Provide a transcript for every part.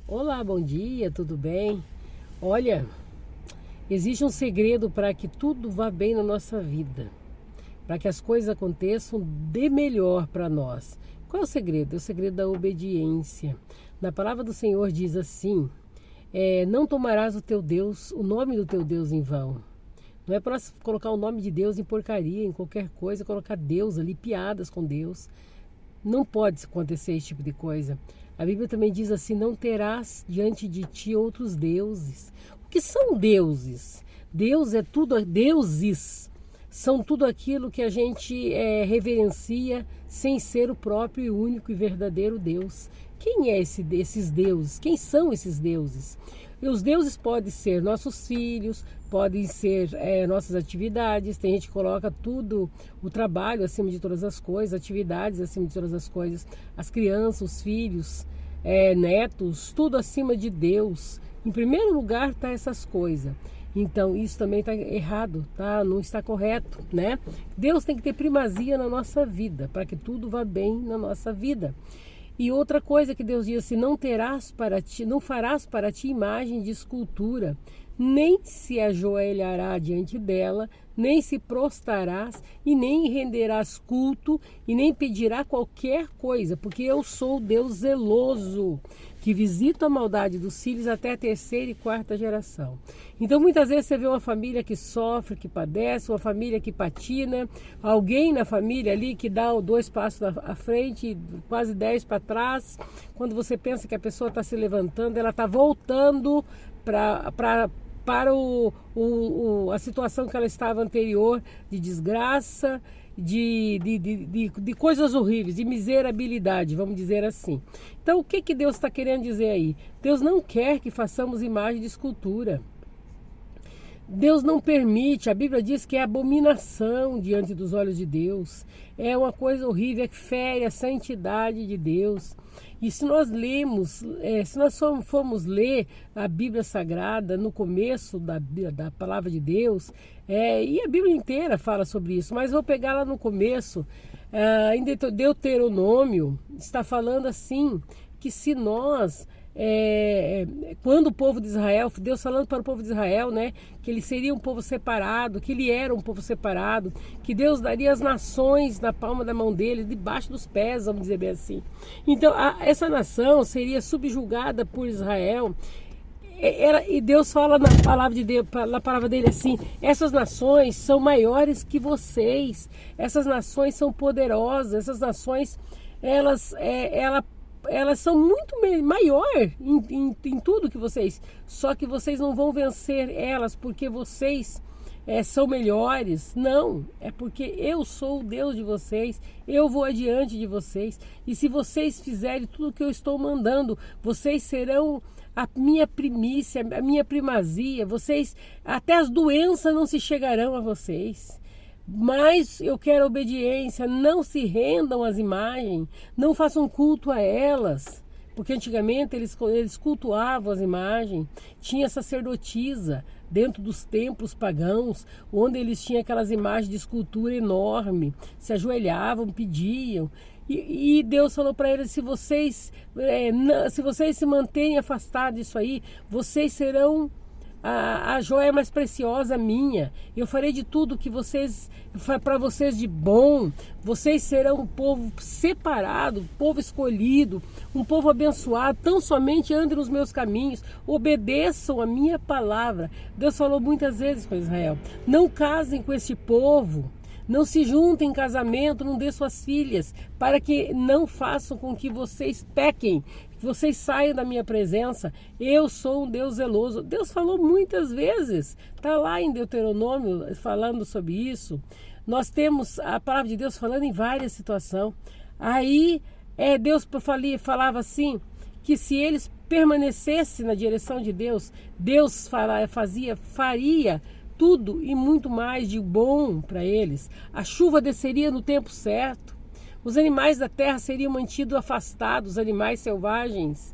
Olá, bom dia, tudo bem? Olha, existe um segredo para que tudo vá bem na nossa vida, para que as coisas aconteçam de melhor para nós. Qual é o segredo? É o segredo da obediência. Na palavra do Senhor diz assim: não tomarás o nome do teu Deus em vão. Não é para colocar o nome de Deus em porcaria, em qualquer coisa, colocar Deus ali, piadas com Deus. Não pode acontecer esse tipo de coisa. A Bíblia também diz assim: não terás diante de ti outros deuses. O que são deuses? Deus é tudo, deuses são tudo aquilo que a gente reverencia sem ser o próprio e único e verdadeiro Deus. Quem é esses deuses? Quem são esses deuses? E os deuses podem ser nossos filhos, podem ser nossas atividades. Tem gente que coloca tudo, o trabalho acima de todas as coisas, atividades acima de todas as coisas, as crianças, os filhos, netos, tudo acima de Deus. Em primeiro lugar está essas coisas. Então isso também está errado, tá? Não está correto, né? Deus tem que ter primazia na nossa vida, para que tudo vá bem na nossa vida. E outra coisa que Deus diz assim: não farás para ti imagem de escultura, nem se ajoelhará diante dela, nem se prostrarás e nem renderás culto e nem pedirá qualquer coisa, porque eu sou o Deus zeloso, que visita a maldade dos filhos até a terceira e quarta geração. Então muitas vezes você vê uma família que sofre, que padece, uma família que patina, alguém na família ali que dá 2 passos à frente, quase 10 para trás. Quando você pensa que a pessoa está se levantando, ela está voltando para a situação que ela estava anterior, de desgraça, de coisas horríveis, de miserabilidade, vamos dizer assim. Então o que Deus está querendo dizer aí? Deus não quer que façamos imagem de escultura. Deus não permite, a Bíblia diz que é abominação diante dos olhos de Deus. É uma coisa horrível, é que fere a santidade de Deus. E se nós formos ler a Bíblia Sagrada no começo da palavra de Deus, e a Bíblia inteira fala sobre isso, mas vou pegar lá no começo, em Deuteronômio, está falando assim, que se nós... quando o povo de Israel, Deus falando para o povo de Israel, né, que ele seria um povo separado, que ele era um povo separado, que Deus daria as nações na palma da mão dele, debaixo dos pés, vamos dizer bem assim. Então essa nação seria subjugada por Israel. E Deus fala na palavra dele assim: essas nações são maiores que vocês, essas nações são poderosas, essas nações elas são muito maior em tudo que vocês, só que vocês não vão vencer elas porque vocês são melhores. Não, é porque eu sou o Deus de vocês, eu vou adiante de vocês, e se vocês fizerem tudo o que eu estou mandando, vocês serão a minha primícia, a minha primazia, vocês, até as doenças não se chegarão a vocês. Mas eu quero obediência, não se rendam às imagens, não façam culto a elas, porque antigamente eles cultuavam as imagens, tinha sacerdotisa dentro dos templos pagãos, onde eles tinham aquelas imagens de escultura enorme, se ajoelhavam, pediam, e Deus falou para eles: se vocês se manterem afastados disso aí, vocês serão a joia mais preciosa minha. Eu farei de tudo que para vocês de bom. Vocês serão um povo separado, um povo escolhido, um povo abençoado. Tão somente andem nos meus caminhos, obedeçam a minha palavra. Deus falou muitas vezes com Israel: não casem com este povo, não se juntem em casamento, não dê suas filhas, para que não façam com que vocês pequem, que vocês saiam da minha presença. Eu sou um Deus zeloso. Deus falou muitas vezes, está lá em Deuteronômio falando sobre isso. Nós temos a palavra de Deus falando em várias situações. Aí Deus falava assim, que se eles permanecessem na direção de Deus, Deus faria tudo e muito mais de bom para eles. A chuva desceria no tempo certo. Os animais da terra seriam mantidos afastados, os animais selvagens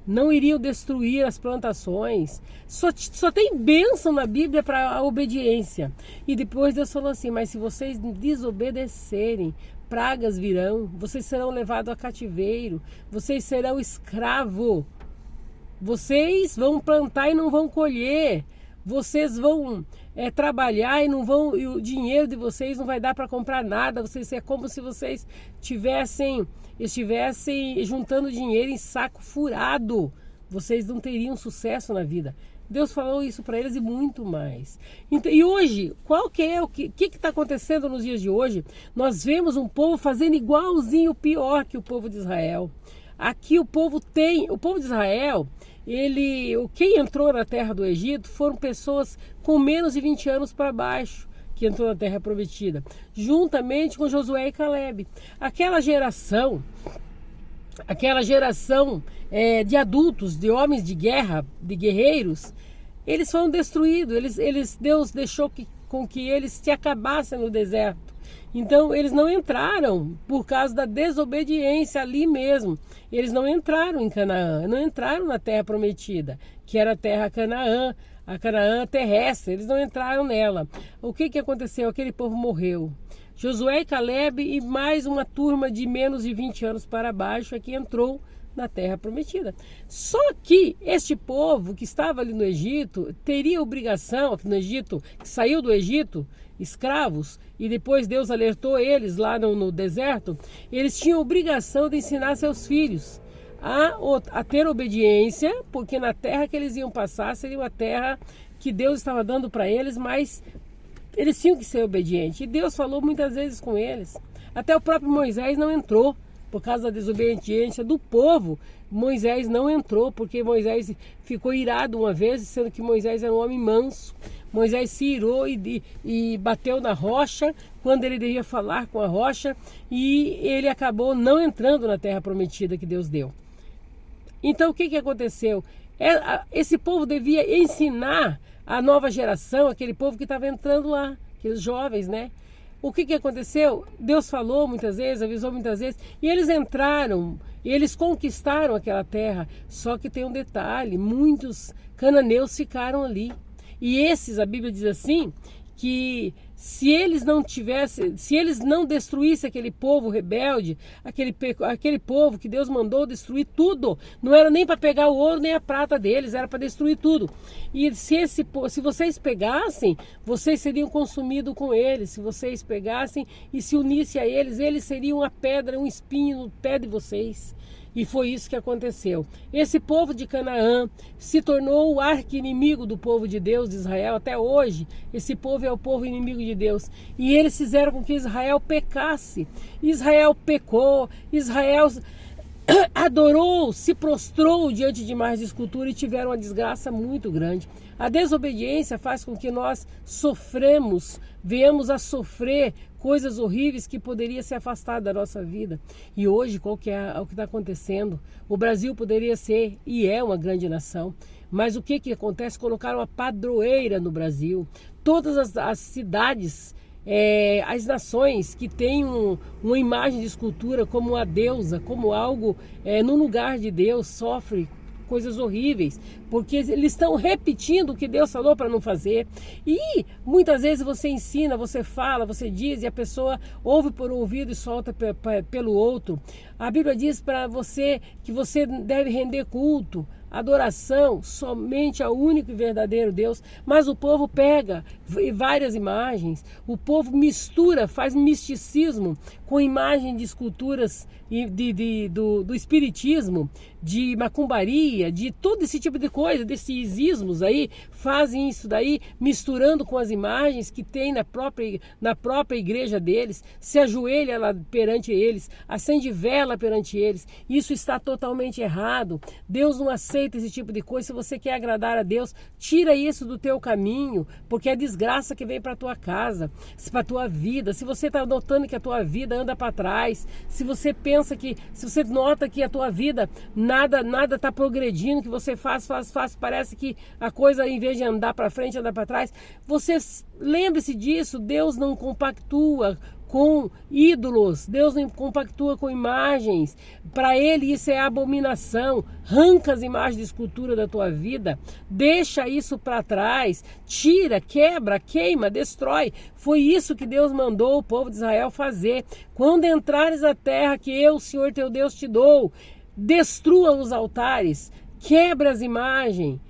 não iriam destruir as plantações. Só tem bênção na Bíblia para a obediência. E depois Deus falou assim: mas se vocês desobedecerem, pragas virão, vocês serão levados a cativeiro, vocês serão escravos Vocês vão plantar e não vão colher. Vocês vão trabalhar e não vão, e o dinheiro de vocês não vai dar para comprar nada. É como se vocês estivessem juntando dinheiro em saco furado. Vocês não teriam sucesso na vida. Deus falou isso para eles e muito mais. Então, e hoje, o que está acontecendo nos dias de hoje? Nós vemos um povo fazendo igualzinho, pior que o povo de Israel. Aqui o povo de Israel, quem entrou na terra do Egito foram pessoas com menos de 20 anos para baixo, que entrou na terra prometida, juntamente com Josué e Calebe. Aquela geração de adultos, de homens de guerra, de guerreiros, eles foram destruídos. Deus deixou com que eles se acabassem no deserto. Então eles não entraram por causa da desobediência ali mesmo. Eles não entraram em Canaã, não entraram na terra prometida, que era a terra Canaã, a Canaã terrestre. Eles não entraram nela. O que aconteceu? Aquele povo morreu. Josué e Calebe e mais uma turma de menos de 20 anos para baixo é que entrou na terra prometida. Só que este povo que estava ali no Egito teria obrigação, no Egito, que saiu do Egito, escravos, e depois Deus alertou eles lá no deserto, eles tinham obrigação de ensinar seus filhos a ter obediência, porque na terra que eles iam passar seria uma terra que Deus estava dando para eles, mas eles tinham que ser obedientes. E Deus falou muitas vezes com eles. Até o próprio Moisés não entrou. Por causa da desobediência do povo, Moisés não entrou, porque Moisés ficou irado uma vez, sendo que Moisés era um homem manso. Moisés se irou e bateu na rocha, quando ele devia falar com a rocha, e ele acabou não entrando na terra prometida que Deus deu. Então o que aconteceu? Esse povo devia ensinar a nova geração, aquele povo que estava entrando lá, aqueles jovens, né? O que aconteceu? Deus falou muitas vezes, avisou muitas vezes, e eles entraram, eles conquistaram aquela terra. Só que tem um detalhe, muitos cananeus ficaram ali. E esses, a Bíblia diz assim, que se eles não destruíssem aquele povo rebelde, aquele povo que Deus mandou destruir tudo, não era nem para pegar o ouro nem a prata deles, era para destruir tudo. E se vocês pegassem, vocês seriam consumidos com eles. Se vocês pegassem e se unissem a eles, eles seriam uma pedra, um espinho no pé de vocês. E foi isso que aconteceu. Esse povo de Canaã se tornou o arqui-inimigo do povo de Deus, de Israel. Até hoje, esse povo é o povo inimigo de Deus. E eles fizeram com que Israel pecasse. Israel pecou, Israel adorou, se prostrou diante de imagens de escultura e tiveram uma desgraça muito grande. A desobediência faz com que nós venhamos a sofrer coisas horríveis que poderia se afastar da nossa vida. E hoje, qual que é o que está acontecendo? O Brasil poderia ser e é uma grande nação. Mas o que acontece? Colocaram uma padroeira no Brasil. Todas as cidades, as nações que têm uma imagem de escultura como a deusa, como algo no lugar de Deus, sofrem coisas horríveis, porque eles estão repetindo o que Deus falou para não fazer. E muitas vezes você ensina, você fala, você diz, e a pessoa ouve por um ouvido e solta pelo outro. A Bíblia diz para você que você deve render culto, adoração somente ao único e verdadeiro Deus, mas o povo pega várias imagens, o povo mistura, faz misticismo com imagem de esculturas do espiritismo, de macumbaria, de todo esse tipo de coisa, desses ismos aí, fazem isso daí, misturando com as imagens que tem na própria igreja deles, se ajoelha lá perante eles, acende vela perante eles. Isso está totalmente errado. Deus não aceita esse tipo de coisa. Se você quer agradar a Deus, tira isso do teu caminho, porque é desgraça que vem para a tua casa, para a tua vida. Se você está notando que a tua vida anda para trás, se você nota que a tua vida nada está progredindo, que você faz, parece que a coisa, em vez de andar para frente, anda para trás, você lembre-se disso. Deus não compactua com ídolos, Deus não compactua com imagens. Para ele isso é abominação. Arranca as imagens de escultura da tua vida, deixa isso para trás, tira, quebra, queima, destrói. Foi isso que Deus mandou o povo de Israel fazer. Quando entrares na terra que eu, Senhor teu Deus, te dou, destrua os altares, quebra as imagens,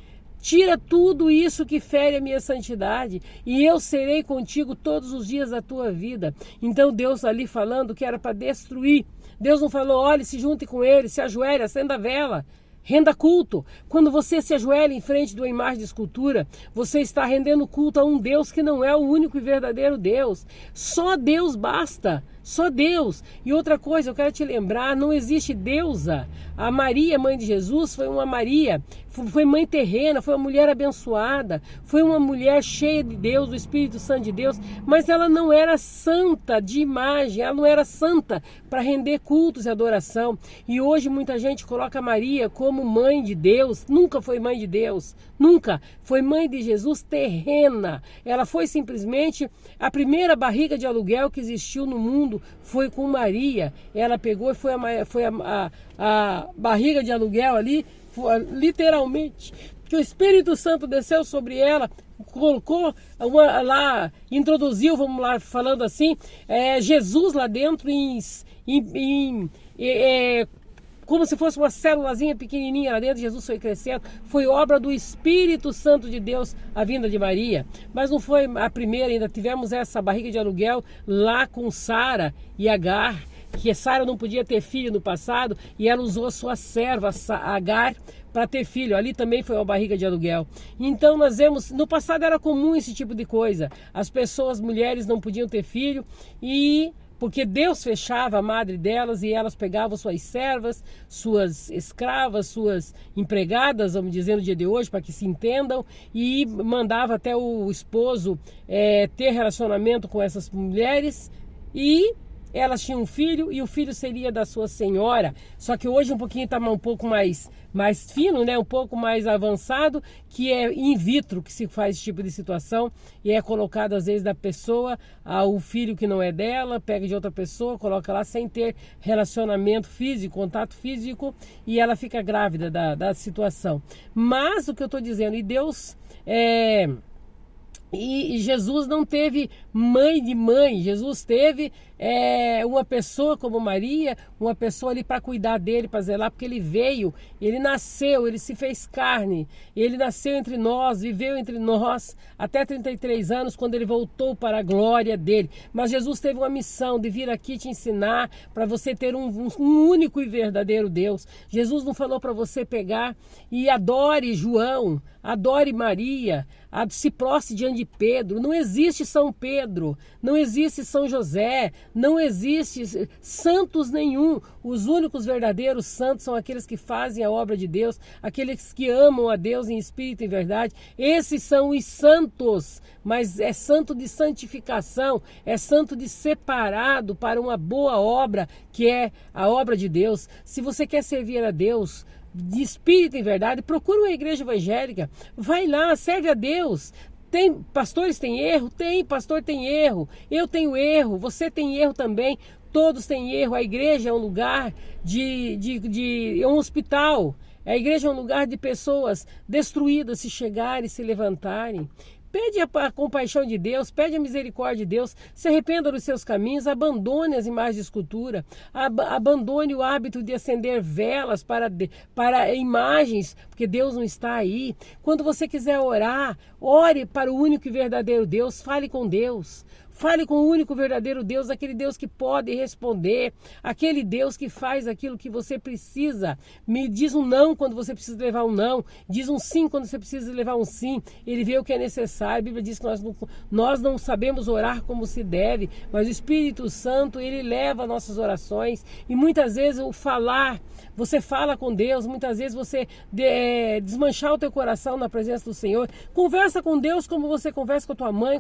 tira tudo isso que fere a minha santidade e eu serei contigo todos os dias da tua vida. Então Deus ali falando que era para destruir. Deus não falou, olhe, se junte com ele, se ajoelhe, acenda a vela. Renda culto. Quando você se ajoelha em frente de uma imagem de escultura, você está rendendo culto a um Deus que não é o único e verdadeiro Deus. Só Deus basta. Só Deus. E outra coisa, eu quero te lembrar, não existe deusa. A Maria, mãe de Jesus, foi uma Maria, foi mãe terrena, foi uma mulher abençoada, foi uma mulher cheia de Deus, do Espírito Santo de Deus, mas ela não era santa de imagem, ela não era santa para render cultos e adoração. E hoje muita gente coloca Maria como mãe de Deus, nunca foi mãe de Deus, nunca. Foi mãe de Jesus terrena. Ela foi simplesmente a primeira barriga de aluguel que existiu no mundo, foi com Maria. Ela pegou e foi a barriga de aluguel ali, literalmente, que o Espírito Santo desceu sobre ela, colocou lá, introduziu, vamos lá, falando assim, Jesus lá dentro como se fosse uma célulazinha pequenininha lá dentro. Jesus foi crescendo, foi obra do Espírito Santo de Deus a vinda de Maria, mas não foi a primeira, ainda tivemos essa barriga de aluguel lá com Sara e Agar, que Sara não podia ter filho no passado e ela usou a sua serva Agar para ter filho. Ali também foi uma barriga de aluguel. Então nós vemos, no passado era comum esse tipo de coisa, as pessoas, mulheres não podiam ter filho porque Deus fechava a madre delas e elas pegavam suas servas, suas escravas, suas empregadas, vamos dizer no dia de hoje, para que se entendam, e mandava até o esposo ter relacionamento com essas mulheres e elas tinham um filho e o filho seria da sua senhora. Só que hoje um pouquinho está um pouco mais fino, né? Um pouco mais avançado, que é in vitro que se faz esse tipo de situação e é colocado às vezes da pessoa, o filho que não é dela, pega de outra pessoa, coloca lá sem ter relacionamento físico, contato físico, e ela fica grávida da situação. Mas o que eu estou dizendo, e Deus... E Jesus não teve mãe de mãe, Jesus teve uma pessoa como Maria, uma pessoa ali para cuidar dele, para zelar, porque ele veio, ele nasceu, ele se fez carne, ele nasceu entre nós, viveu entre nós até 33 anos, quando ele voltou para a glória dele. Mas Jesus teve uma missão de vir aqui te ensinar para você ter um único e verdadeiro Deus. Jesus não falou para você pegar e adore João, adore Maria, se prostre diante de Pedro. Não existe São Pedro, não existe São José, não existe santos nenhum. Os únicos verdadeiros santos são aqueles que fazem a obra de Deus, aqueles que amam a Deus em espírito e verdade. Esses são os santos, mas é santo de santificação, é santo de separado para uma boa obra, que é a obra de Deus. Se você quer servir a Deus de espírito e verdade, procura uma igreja evangélica, vai lá, serve a Deus. Pastores têm erro? Tem, pastor tem erro, eu tenho erro, você tem erro também, todos têm erro. A igreja é um lugar é um hospital, a igreja é um lugar de pessoas destruídas se chegarem, se levantarem. Pede a compaixão de Deus, pede a misericórdia de Deus, se arrependa dos seus caminhos, abandone as imagens de escultura, abandone o hábito de acender velas para imagens, porque Deus não está aí. Quando você quiser orar, ore para o único e verdadeiro Deus, fale com Deus. Fale com o único verdadeiro Deus, aquele Deus que pode responder, aquele Deus que faz aquilo que você precisa. Me diz um não quando você precisa levar um não, diz um sim quando você precisa levar um sim. Ele vê o que é necessário. A Bíblia diz que nós não sabemos orar como se deve, mas o Espírito Santo, ele leva nossas orações. E muitas vezes o falar, você fala com Deus, muitas vezes você desmanchar o teu coração na presença do Senhor. Conversa com Deus como você conversa com a tua mãe,